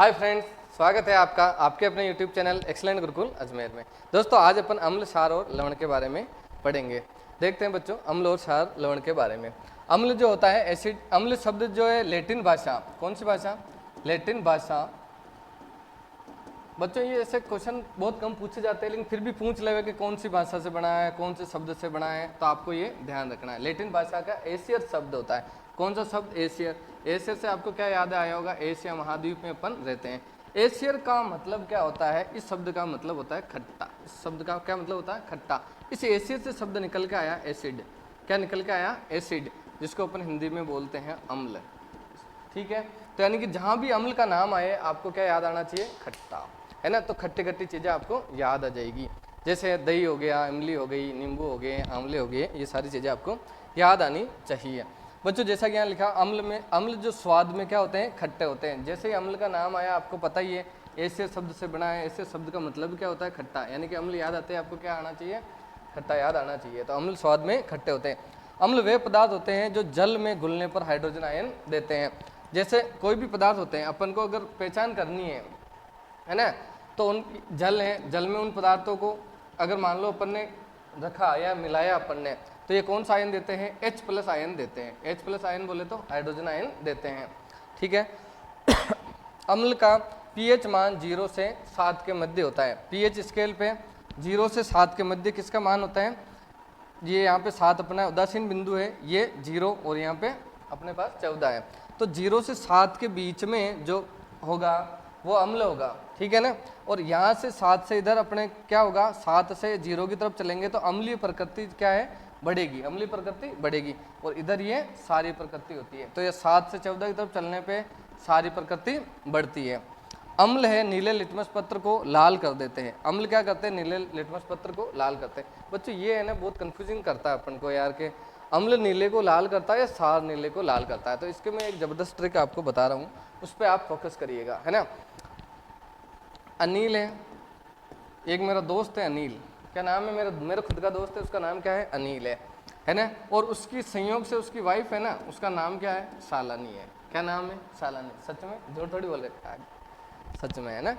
Hi friends, स्वागत है आपका आपके अपने YouTube channel excellent Gurukul Ajmer में। दोस्तों आज अपन अम्ल, क्षार और लवण के बारे में पढ़ेंगे। देखते हैं बच्चों अम्ल और क्षार लवण के बारे में। अम्ल जो होता है एसिड, अम्ल शब्द जो है लैटिन भाषा, कौन सी भाषा? लैटिन भाषा। बच्चों ये ऐसे क्वेश्चन बहुत कम पूछे जाते हैं, लेकिन फिर भी पूछ लेवे कि कौन सी भाषा से बना है, कौन से शब्द से बना है, तो आपको ये ध्यान रखना है। लैटिन भाषा का एशियर शब्द होता है। कौन सा शब्द? एशियर। एशियर से आपको क्या याद आया होगा? एशिया महाद्वीप में अपन रहते हैं। एशियर का मतलब क्या होता है? इस शब्द का मतलब होता है खट्टा। इस शब्द का क्या मतलब होता है? खट्टा। इस एशियर से शब्द निकल के आया एसिड। क्या निकल के आया? एसिड, जिसको अपन हिंदी में बोलते हैं अम्ल। ठीक है, तो यानी कि जहां भी अम्ल का नाम आए आपको क्या याद आना चाहिए? खट्टा, है ना। तो खट्टी खट्टी चीजें आपको याद आ जाएगी, जैसे दही हो गया, इमली हो गई, नींबू हो गए, आंवले हो गए, ये सारी चीजें आपको याद आनी चाहिए। बच्चों जैसा कि यहाँ लिखा, अम्ल में, अम्ल जो स्वाद में क्या होते हैं? खट्टे होते हैं। जैसे ही अम्ल का नाम आया आपको पता ही है ऐसे शब्द से बना है। ऐसे शब्द का मतलब क्या होता है? खट्टा। यानी कि अम्ल याद आते हैं आपको क्या आना चाहिए? खट्टा याद आना चाहिए। तो अम्ल स्वाद में खट्टे होते हैं। अम्ल वे पदार्थ होते हैं जो जल में घुलने पर हाइड्रोजन आयन देते हैं। जैसे कोई भी पदार्थ होते हैं, अपन को अगर पहचान करनी है ना, तो उन जल है, जल में उन पदार्थों को अगर मान लो अपन ने रखा या मिलाया अपन ने, तो ये कौन सा आयन देते हैं? H+ आयन देते हैं। H+ आयन बोले तो हाइड्रोजन आयन देते हैं। ठीक है। अम्ल का pH मान 0 से 7 के मध्य होता है। pH स्केल पे 0 से 7 के मध्य किसका मान होता है? ये यहाँ पे 7 अपना उदासीन बिंदु है, ये 0 और यहाँ पे अपने पास 14 है। तो 0 से 7 के बीच में जो होगा वो अम्ल होगा। ठीक है ना। और यहाँ से 7 से इधर अपने क्या होगा? 7 से 0 की तरफ चलेंगे तो अम्लीय प्रकृति क्या है? बढ़ेगी, अम्लीय प्रकृति बढ़ेगी। और इधर ये सारी प्रकृति होती है। तो ये 7 से 14 की तरफ चलने पे सारी प्रकृति बढ़ती है। अम्ल है नीले लिटमस पत्र को लाल कर देते हैं। अम्ल क्या करते हैं? नीले लिटमस पत्र को लाल करते हैं। बच्चों ये है ना, बहुत कंफ्यूजिंग करता है अपन को यार के अम्ल नीले को लाल करता है या क्षार नीले को लाल करता है। तो इसके मैं एक जबरदस्त ट्रिक आपको बता रहा हूँ, उस पर आप फोकस करिएगा, है ना। अनिल है, एक मेरा दोस्त है अनिल। क्या नाम है? मेरा खुद का दोस्त है, उसका नाम क्या है? अनिल है ना। और उसकी संयोग से उसकी वाइफ है ना, उसका नाम क्या है? शालिनी है। क्या नाम है? शालिनी। सच में, झूठ थोड़ी बोल रहे, सच में, है ना।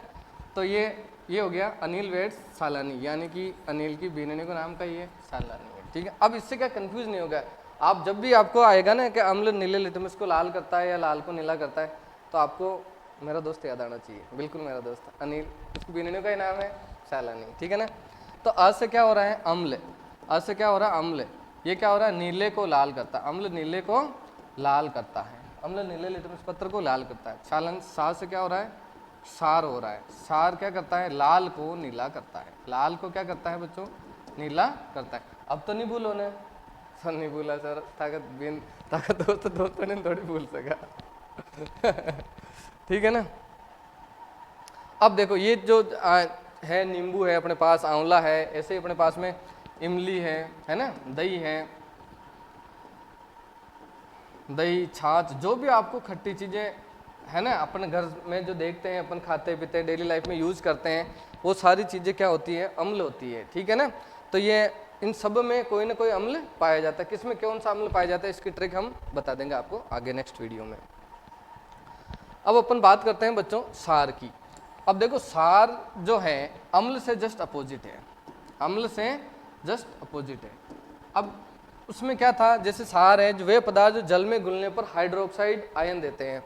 तो ये हो गया अनिल वेट्स शालिनी, यानी कि अनिल की बीननी को नाम का ये शालिनी है। ठीक है। अब इससे क्या कंफ्यूज नहीं होगा आप, जब भी आपको आएगा ना कि अम्ल नीले लिटमस को लाल करता है या लाल को नीला करता है, तो आपको मेरा दोस्त याद आना चाहिए। बिल्कुल मेरा दोस्त अनिल, उसकी बीननी का ही नाम है शालिनी। ठीक है ना। तो आज से क्या हो रहा है? अम्ल। आज से क्या हो रहा है? अम्ल। ये क्या हो रहा है? नीले को लाल करता है। अम्ल नीले को लाल करता है। अम्ल नीले लिटमस पत्र को लाल करता है। क्षार से क्या हो रहा है? क्षार हो रहा है। क्षार क्या करता है? लाल को नीला करता है। लाल को क्या करता है बच्चों? नीला करता है। अब तो नहीं भूलो ने, सर नहीं भूला सर, ताकत दोस्तों ने थोड़ी भूल सका। ठीक है ना। अब देखो ये जो है, नींबू है अपने पास, आंवला है, ऐसे ही अपने पास में इमली है ना, दही है, दही, छाछ, जो भी आपको खट्टी चीजें है ना अपन घर में जो देखते हैं, अपन खाते पीते हैं, डेली लाइफ में यूज करते हैं, वो सारी चीजें क्या होती है? अम्ल होती है। ठीक है ना। तो ये इन सब में कोई ना कोई अम्ल पाया जाता है। किसमें कौन सा अम्ल पाया जाता है, इसकी ट्रिक हम बता देंगे आपको आगे नेक्स्ट वीडियो में। अब अपन बात करते हैं बच्चों क्षार की। अब देखो क्षार जो है अम्ल से जस्ट अपोजिट है। अम्ल से जस्ट अपोजिट है। अब उसमें क्या था? जैसे क्षार है जो वे पदार्थ जो जल में घुलने पर हाइड्रोक्साइड आयन देते हैं।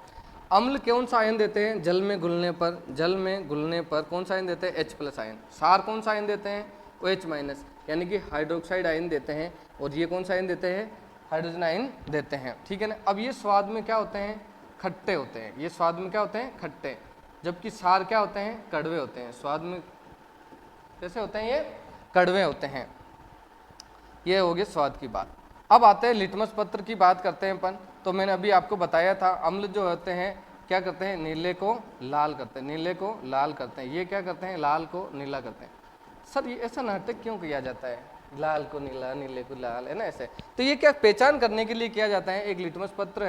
अम्ल कौन सा आयन देते हैं? जल में घुलने पर, जल में घुलने पर कौन सा आयन देते हैं? H+ ion. क्षार कौन सा आयन देते हैं? OH-, यानी कि हाइड्रोक्साइड आयन देते हैं। और ये कौन सा आयन देते हैं? हाइड्रोजन आयन देते हैं। ठीक है ना। अब ये स्वाद में क्या होते हैं? खट्टे होते हैं। ये स्वाद में क्या होते हैं? खट्टे। जबकि क्षार क्या होते हैं? कड़वे होते हैं। स्वाद में कैसे होते हैं? ये कड़वे होते हैं। ये हो गया स्वाद की बात। अब आते हैं लिटमस पत्र की बात करते हैं अपन। तो मैंने अभी आपको बताया था अम्ल जो होते हैं क्या करते हैं? नीले को लाल करते हैं। नीले को लाल करते हैं। ये क्या करते हैं? लाल को नीला करते हैं। सर ये ऐसा नाटक क्यों किया जाता है? लाल को नीला, नीले को लाल, है ना ऐसे। तो ये क्या पहचान करने के लिए किया जाता है? एक लिटमस पत्र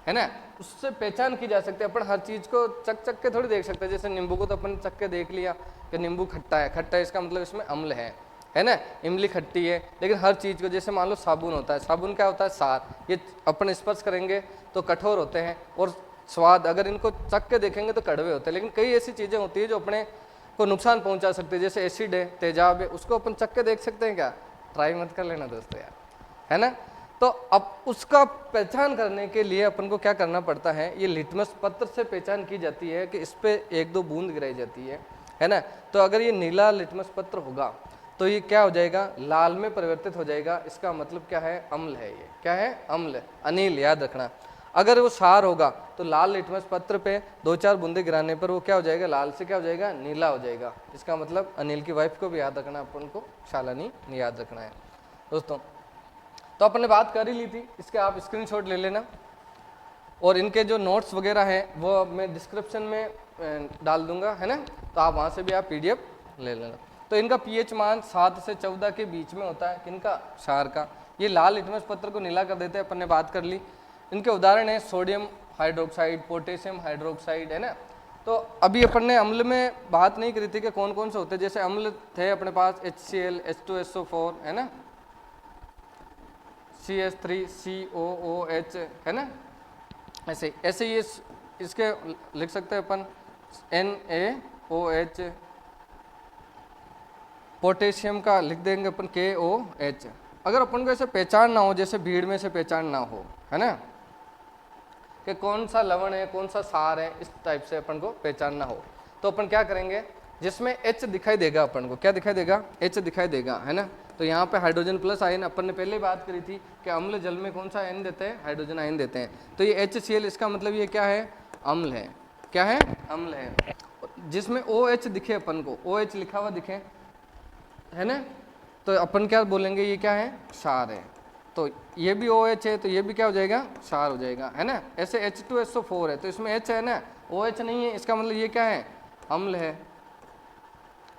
है ना, उससे पहचान की जा सकती है। अपन हर चीज को चक के थोड़ी देख सकते हैं। जैसे नींबू को तो अपन चक के देख लिया कि नींबू खट्टा है, खट्टा है इसका मतलब इसमें अम्ल है ना। इमली खट्टी है। लेकिन हर चीज को, जैसे मान लो साबुन होता है, साबुन क्या होता है? क्षार। ये अपन स्पर्श करेंगे तो कठोर होते हैं और स्वाद, अगर इनको चख के देखेंगे तो कड़वे होते हैं, लेकिन कई ऐसी चीज़ें होती है जो अपने को नुकसान पहुंचा सकती है, जैसे एसिड है, तेजाब है, उसको अपन चख के देख सकते हैं क्या? ट्राई मत कर लेना दोस्तों यार, है ना। तो अब उसका पहचान करने के लिए अपन को क्या करना पड़ता है, ये लिटमस पत्र से पहचान की जाती है कि इस पे 1-2 बूंद गिराई जाती है ना। तो अगर ये नीला लिटमस पत्र होगा तो ये क्या हो जाएगा? लाल में परिवर्तित हो जाएगा। इसका मतलब क्या है? अम्ल है। ये क्या है? अम्ल, अनिल, याद रखना। अगर वो सार होगा तो लाल लिटमस पत्र पे 2-4 बूंदे गिराने पर वो क्या हो जाएगा? लाल से क्या हो जाएगा? नीला हो जाएगा। इसका मतलब अनिल की वाइफ को भी याद रखना, अपन को शालिनी याद रखना है दोस्तों। तो अपन ने बात कर ही ली थी, इसके आप स्क्रीनशॉट ले लेना, और इनके जो नोट्स वगैरह हैं वो मैं डिस्क्रिप्शन में डाल दूंगा, है ना। तो आप वहाँ से भी आप PDF ले लेना। तो इनका pH मान 7 से 14 के बीच में होता है। किनका? क्षार का। ये लाल लिटमस पत्र को नीला कर देते हैं, अपन ने बात कर ली। इनके उदाहरण है सोडियम हाइड्रोक्साइड, पोटेशियम हाइड्रोक्साइड, है ना। तो अभी अपन ने अम्ल में बात नहीं करी थी कि कौन कौन से होते हैं। जैसे अम्ल थे अपने पास HCl, H2SO4, है ना, CH3COOH, है ना। ऐसे ये इसके लिख सकते हैं अपन NaOH, पोटेशियम का लिख देंगे अपन KOH। अगर अपन को ऐसे पहचान ना हो, जैसे भीड़ में से पहचान ना हो, है ना, कि कौन सा लवण है, कौन सा सार है, इस टाइप से अपन को पहचान ना हो, तो अपन क्या करेंगे, जिसमें H दिखाई देगा, अपन को क्या दिखाई देगा? H दिखाई देगा, है ना। तो यहाँ पे हाइड्रोजन प्लस आयन, अपन ने पहले बात करी थी कि अम्ल जल में कौन सा आयन देते हैं? हाइड्रोजन आयन देते हैं। तो ये HCl, इसका मतलब ये क्या है? अम्ल है। क्या है? अम्ल है। जिसमें OH दिखे अपन को, OH लिखा हुआ दिखे, है ना, तो अपन क्या बोलेंगे? ये क्या है? क्षार है। तो ये भी OH है, तो ये भी क्या हो जाएगा? क्षार हो जाएगा, है ना। ऐसे H2SO4 है, तो इसमें H है ना, OH नहीं है, इसका मतलब ये क्या है? अम्ल है।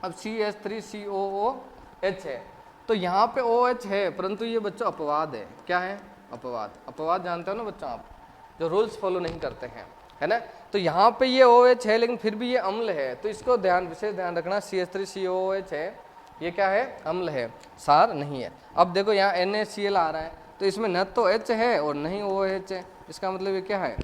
अब CH3COOH है, तो यहाँ पे OH है, परंतु ये बच्चों अपवाद है। क्या है? अपवाद। अपवाद जानते हो ना बच्चों आप, जो रूल्स फॉलो नहीं करते हैं, है ना। तो यहाँ पे ये OH है, लेकिन फिर भी ये अम्ल है, तो इसको विशेष ध्यान रखना। CH3COOH है, ये क्या है? अम्ल है, सार नहीं है। अब देखो यहाँ NaCl आ रहा है, तो इसमें न तो H है और नहीं OH है, इसका मतलब ये क्या है?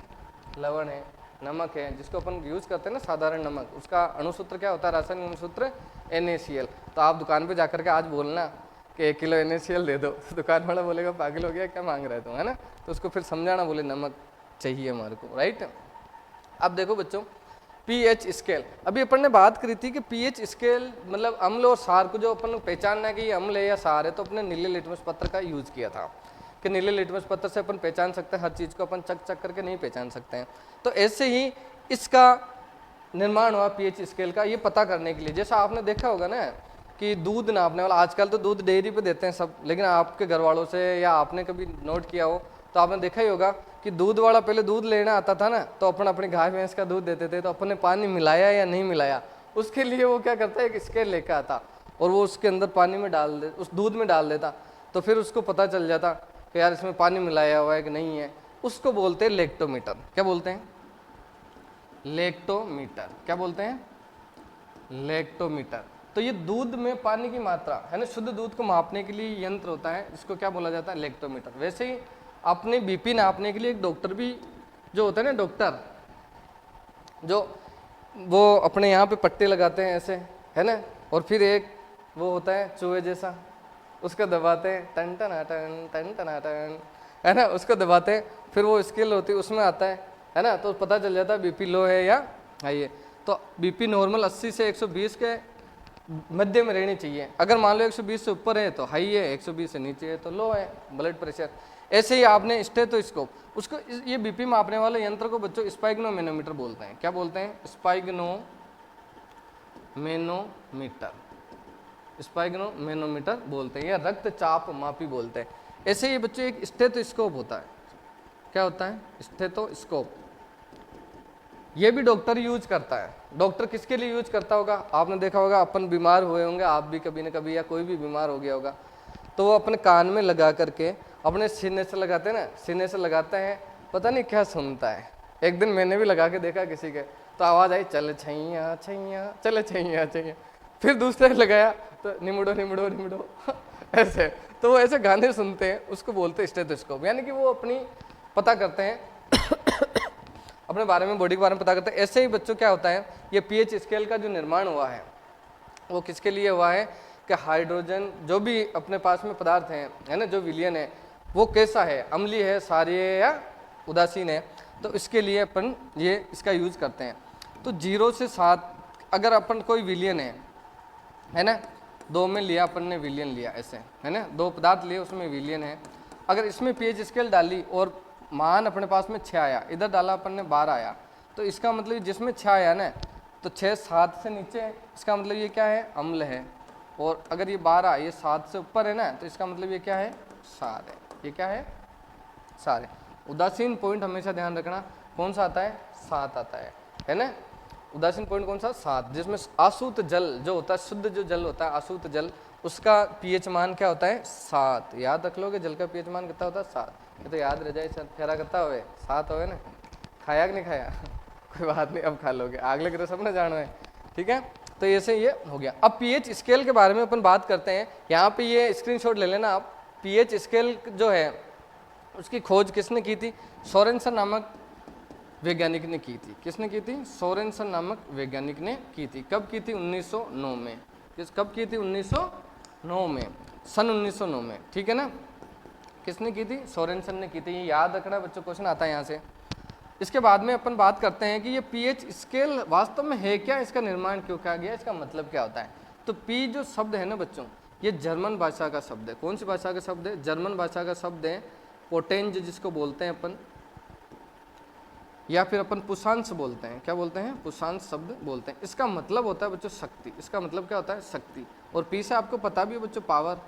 लवण है, नमक है, जिसको अपन यूज करते हैं ना साधारण नमक, उसका अणुसूत्र क्या होता है? रासायनिक अणुसूत्र NaCl। तो आप दुकान पे जाकर के आज बोलना कि 1 किलो NaCl दे दो, तो दुकान वाला बोलेगा पागल हो गया, क्या मांग रहे तुम, है ना। तो उसको फिर समझाना, बोले नमक चाहिए हमारे को, राइट। अब देखो बच्चों, pH स्केल, अभी अपन ने बात करी थी कि pH स्केल मतलब अम्ल और सार को जो अपन पहचानना है कि ये अम्ल है या सार है, तो अपने नीले लिटमस पत्र का यूज किया था कि नीले लिटमस पत्र से अपन पहचान सकते हैं, हर चीज़ को अपन चक चक करके नहीं पहचान सकते हैं। तो ऐसे ही इसका निर्माण हुआ pH स्केल का, ये पता करने के लिए। जैसा आपने देखा होगा ना कि दूध नापने वाला, आजकल तो दूध डेयरी पे देते हैं सब, लेकिन आपके घर वालों से या आपने कभी नोट किया हो तो आपने देखा ही होगा कि दूध वाला पहले दूध लेना आता था ना, तो अपन अपनी गाय भैंस का दूध देते थे, तो अपन ने पानी मिलाया या नहीं मिलाया, उसके लिए वो क्या करता है, एक स्केल लेकर आता और वो उसके अंदर पानी में डाल दे, उस दूध में डाल देता, तो फिर उसको पता चल जाता कि यार इसमें पानी मिलाया हुआ है कि नहीं है। उसको बोलते हैं लेक्टोमीटर। क्या बोलते हैं? लेक्टोमीटर। क्या बोलते हैं? लेक्टोमीटर। तो ये दूध में पानी की मात्रा, है ना, शुद्ध दूध को मापने के लिए यंत्र होता है, इसको क्या बोला जाता है? लेक्टोमीटर। वैसे ही अपने BP नापने के लिए एक डॉक्टर भी जो होता है ना, डॉक्टर जो वो अपने यहाँ पे पट्टे लगाते हैं ऐसे, है ना, और फिर एक वो होता है चूहे जैसा, उसको दबाते हैं, टन टन टन टन टन टन, है ना, उसको दबाते हैं, फिर वो स्केल होती है, उसमें आता है ना, तो पता चल जाता है BP लो है या हाई है। तो BP नॉर्मल 80 से 120 के मध्य में रहनी चाहिए। अगर मान लो 120 से ऊपर है तो हाई है, 120 से नीचे है तो लो है ब्लड प्रेशर। ऐसे ही आपने स्टेथोस्कोप, उसको ये BP मापने वाले यंत्र को बच्चों स्पाइगनोमैनोमीटर बोलते हैं। क्या बोलते हैं? स्पाइगनोमैनोमीटर। स्पाइगनोमैनोमीटर बोलते हैं या रक्तचाप मापी बोलते हैं। ऐसे ही बच्चों एक स्टेथोस्कोप होता है। क्या होता है? स्टेथोस्कोप। ये भी डॉक्टर यूज करता है। डॉक्टर किसके लिए यूज करता होगा? आपने देखा होगा, अपन बीमार हुए होंगे, आप भी कभी न कभी, या कोई भी बीमार हो गया होगा, तो वो अपने कान में लगा करके अपने सीने से लगाते हैं ना, सीने से लगाते हैं, पता नहीं क्या सुनता है। एक दिन मैंने भी लगा के देखा किसी के, तो आवाज़ आई, चल छैया छैया, चल छैया छैया। फिर दूसरे लगाया तो निमुड़ो निमुड़ो निमुड़ो ऐसे। तो वो ऐसे गाने सुनते हैं, उसको बोलते हैं स्टेथोस्कोप। यानी कि वो अपनी पता करते हैं अपने बारे में, बॉडी के बारे में पता करते हैं। ऐसे ही बच्चों क्या होता है, ये पीएच स्केल का जो निर्माण हुआ है वो किसके लिए हुआ है कि हाइड्रोजन जो भी अपने पास में पदार्थ हैं, है ना, जो विलयन है वो कैसा है, अम्लीय है, क्षारीय है या उदासीन है, तो इसके लिए अपन ये इसका यूज करते हैं। तो 0 से 7 अगर अपन कोई विलयन है ना, 2 में लिया अपन ने विलयन लिया ऐसे, है ना, 2 पदार्थ लिए उसमें विलयन है, अगर इसमें पीएच स्केल डाली और मान अपने पास में 6 आया, इधर डाला अपन ने 12 आया, तो इसका मतलब जिसमें 6 आया ना, तो 6 7 से नीचे है, इसका मतलब ये क्या है, अम्ल है। और अगर ये 12 ये 7 से ऊपर है ना, तो इसका मतलब ये क्या है, क्षार है। ये क्या है, क्षार है। उदासीन पॉइंट हमेशा ध्यान रखना, कौन सा आता है, 7 आता है ना। उदासीन पॉइंट कौन सा, 7, जिसमें आशुत जल जो होता है, शुद्ध जो जल होता है आशुत जल, उसका पीएच मान क्या होता है, 7। याद रख लोगे, जल का पीएच मान कितना होता है, 7। ये तो याद रह जाए, फेरा करता हुए 7 हो ना, खाया कि नहीं खाया कोई बात नहीं, अब खा लोगे, अगले ग्रह सब ना जानो है, ठीक है। तो ऐसे ये हो गया। अब पीएच स्केल के बारे में अपन बात करते हैं। यहाँ पे ये स्क्रीनशॉट ले लेना आप। पीएच स्केल जो है उसकी खोज किसने की थी, सोरेनसन नामक वैज्ञानिक ने की थी। किसने की थी, सोरेनसन नामक वैज्ञानिक ने की थी। कब की थी, 1909 में। कब की थी, 1909 में, सन 1909 में, ठीक है ना। किसने की थी, सोरेनसन ने की थी। ये याद रखना बच्चों, क्वेश्चन आता है यहाँ से। इसके बाद में अपन बात करते हैं कि ये पीएच स्केल वास्तव में है क्या, इसका निर्माण क्यों किया गया, इसका मतलब क्या होता है। तो पी जो शब्द है ना बच्चों, ये जर्मन भाषा का शब्द है। कौन सी भाषा का शब्द है, जर्मन भाषा का शब्द है। पोटेंज जिसको बोलते हैं अपन, या फिर अपन पुषांश बोलते हैं। क्या बोलते हैं, पुषांश शब्द बोलते हैं। इसका मतलब होता है बच्चों शक्ति। इसका मतलब क्या होता है, शक्ति। और पी से आपको पता भी है बच्चों, पावर।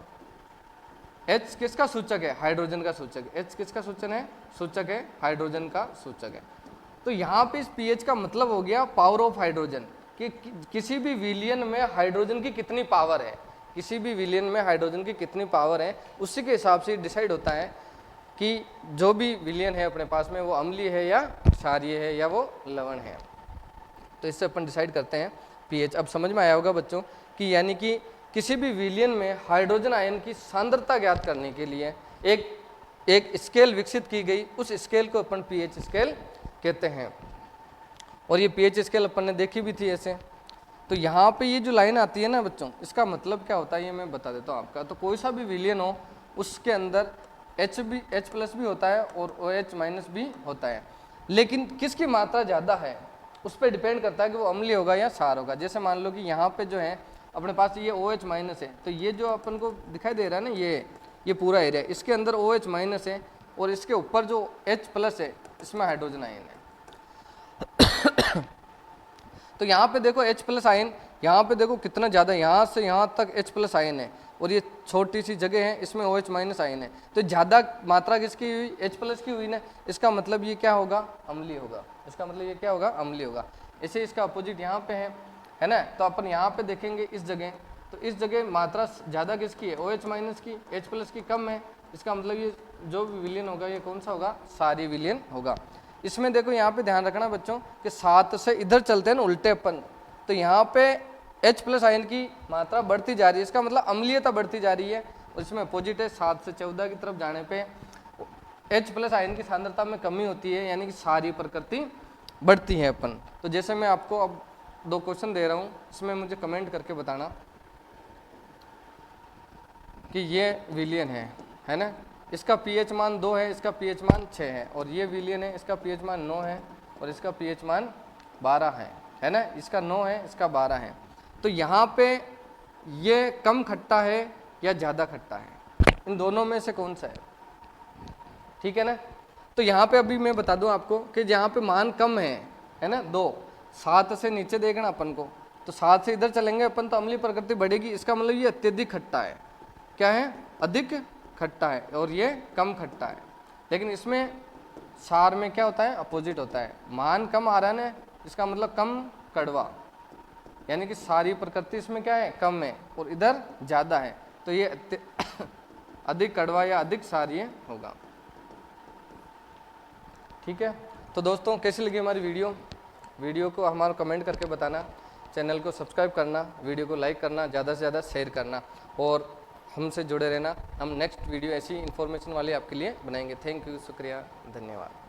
एच किसका सूचक है, हाइड्रोजन का सूचक है। एच किसका सूचक है, सूचक है हाइड्रोजन का सूचक है। तो यहाँ पे इस पीएच का मतलब हो गया पावर ऑफ हाइड्रोजन, कि किसी भी विलयन में हाइड्रोजन की कितनी पावर है, किसी भी विलयन में हाइड्रोजन की कितनी पावर है, उसी के हिसाब से डिसाइड होता है कि जो भी विलयन है अपने पास में वो अम्लीय है या क्षारीय है या वो लवण है। तो इससे अपन डिसाइड करते हैं पीएच। अब समझ में आया होगा बच्चों कि यानी कि किसी भी विलयन में हाइड्रोजन आयन की सांद्रता ज्ञात करने के लिए एक स्केल विकसित की गई। उस स्केल को अपन पीएच स्केल कहते हैं। और ये पीएच स्केल अपन ने देखी भी थी ऐसे। तो यहाँ पे ये जो लाइन आती है ना बच्चों, इसका मतलब क्या होता है ये मैं बता देता हूँ आपका। तो कोई सा भी विलयन हो उसके अंदर H प्लस भी होता है और OH- भी होता है, लेकिन किसकी मात्रा ज़्यादा है उस पर डिपेंड करता है कि वो अम्लीय होगा या क्षार होगा। जैसे मान लो कि यहाँ पे जो है अपने पास ये OH- है, तो ये जो अपन को दिखाई दे रहा है ना, ये पूरा एरिया, इसके अंदर OH- है और इसके ऊपर जो H प्लस है इसमें हाइड्रोजन आयन है। तो यहाँ पे देखो H प्लस आयन, यहाँ पे देखो कितना ज़्यादा, यहाँ से यहाँ तक H प्लस आयन है और ये छोटी सी जगह है, इसमें OH- आयन है। तो ज़्यादा मात्रा किसकी हुई, H प्लस की हुई ना, इसका मतलब ये क्या होगा, अम्लीय होगा। इसका मतलब ये क्या होगा, अम्लीय होगा। इसे इसका अपोजिट यहाँ पे है ना। तो अपन यहाँ पे देखेंगे इस जगह, तो इस जगह मात्रा ज़्यादा किसकी है, OH- की, H प्लस की कम है। इसका मतलब ये जो भी विलयन होगा ये कौन सा होगा, क्षारीय विलयन होगा। इसमें देखो यहाँ पे ध्यान रखना बच्चों कि 7 से इधर चलते हैं ना उल्टे अपन, तो यहाँ पे H प्लस आयन की मात्रा बढ़ती जा रही है, इसका मतलब अम्लीयता बढ़ती जा रही है। और इसमें अपोजिट है, 7 से 14 की तरफ जाने पे H प्लस आयन की सांद्रता में कमी होती है, यानी कि क्षारीय प्रकृति बढ़ती है अपन। तो जैसे मैं आपको अब 2 क्वेश्चन दे रहा हूँ, इसमें मुझे कमेंट करके बताना कि ये विलयन है ना, इसका पीएच मान 2 है, इसका पीएच मान 6 है। और ये विलयन है, इसका पीएच मान 9 है और इसका पीएच मान 12 है ना। इसका 9 है, इसका 12 है। तो यहाँ पे ये कम खट्टा है या ज़्यादा खट्टा है, इन दोनों में से कौन सा है, ठीक है ना। तो यहाँ पे अभी मैं बता दूँ आपको कि जहाँ पे मान कम है ना, 2, 7 से नीचे देखना अपन को, तो 7 से इधर चलेंगे अपन तो अम्लीय प्रकृति बढ़ेगी। इसका मतलब ये अत्यधिक खट्टा है, क्या है, अधिक खट्टा है, और ये कम खट्टा है। लेकिन इसमें क्षार में क्या होता है, अपोजिट होता है। मान कम आ रहा है ना, इसका मतलब कम कड़वा, यानी कि क्षारीय प्रकृति इसमें क्या है, कम है, और इधर ज़्यादा है, तो ये अधिक कड़वा या अधिक क्षारीय होगा, ठीक है। तो दोस्तों कैसी लगी हमारी वीडियो को हमारा कमेंट करके बताना, चैनल को सब्सक्राइब करना, वीडियो को लाइक करना, ज़्यादा से ज़्यादा शेयर करना, और हमसे जुड़े रहना। हम नेक्स्ट वीडियो ऐसी इन्फॉर्मेशन वाली आपके लिए बनाएंगे। थैंक यू, शुक्रिया, धन्यवाद।